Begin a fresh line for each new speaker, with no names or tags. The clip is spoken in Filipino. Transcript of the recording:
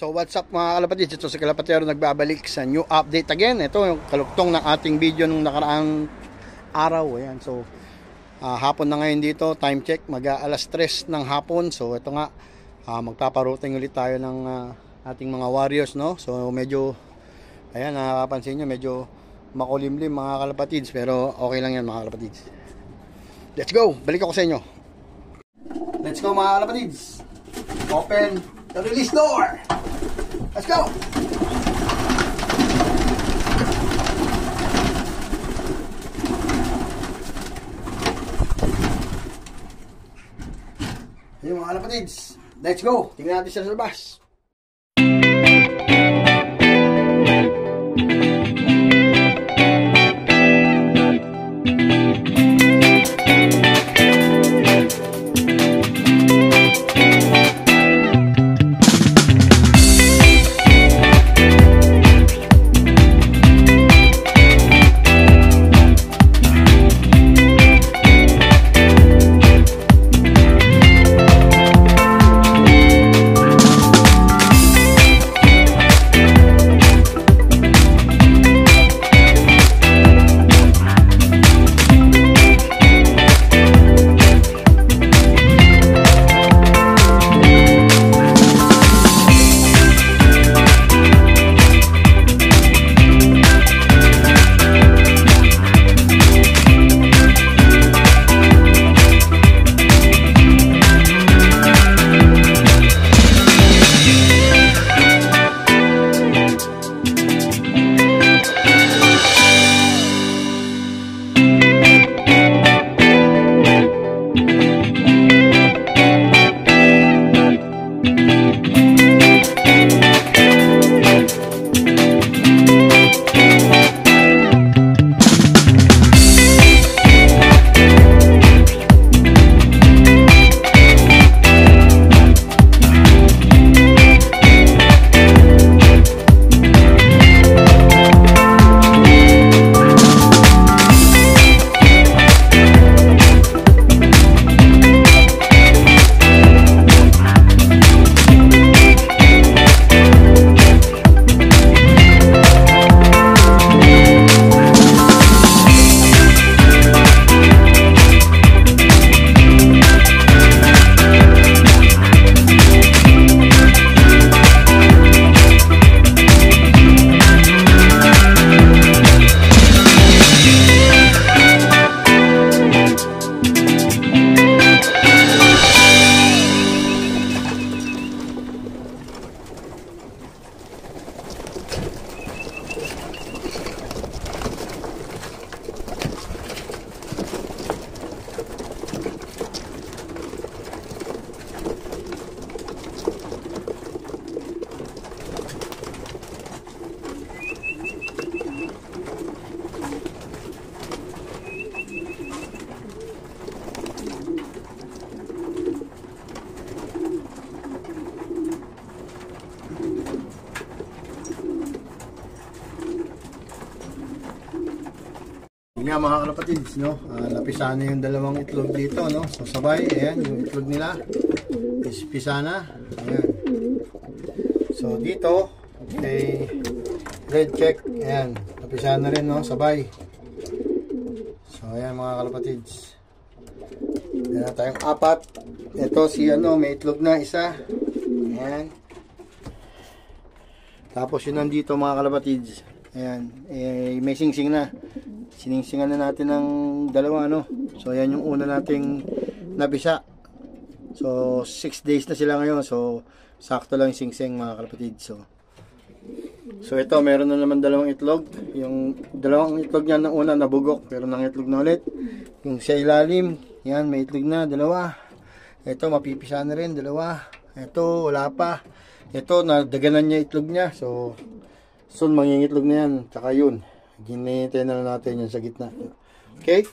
So what's up mga kalapatids, ito si Kalapatero nagbabalik sa new update again. Ito yung kaluktong ng ating video nung nakaraang araw. Ayan. So hapon na ngayon dito, time check, mag-alas 3 ng hapon. So ito nga, magpaparouting ulit tayo ng ating mga warriors, no? So medyo, ayan, nakakapansin nyo, medyo makulimlim mga kalapatids, pero okay lang yan mga kalapatids. Let's go, balik ako sa inyo. Let's go mga kalapatids. Open the release door. Let's go. Ayun mga kalapatids, let's go. Tingnan natin siya sa labas. Nga mga kalapatids, no? Napisa na yung dalawang itlog dito, no? So sabay, ayan, yung itlog nila pisa na, ayan. So dito, okay, red check, ayan, napisa na rin, no? Sabay. So ayan mga kalapatids, ayan na tayong apat. Ito si ano, may itlog na isa, ayan. Tapos yun nandito mga kalapatids, ayan, may sing-sing na. Siningsingan na natin ng dalawa, no? So ayan yung una nating napisa. So 6 days na sila ngayon. So sakto lang yung singsing mga kalapatid. So ito, meron na naman dalawang itlog. Yung dalawang itlog niya ng una nabugok, pero nang itlog na ulit. Yung sa ilalim, yan, may itlog na, dalawa. Ito, mapipisa na rin, dalawa. Ito, wala pa. Ito, nadaganan niya itlog niya. So soon mangingitlog na yan. Tsaka yun, hinihintay na natin yan sa gitna. Okay?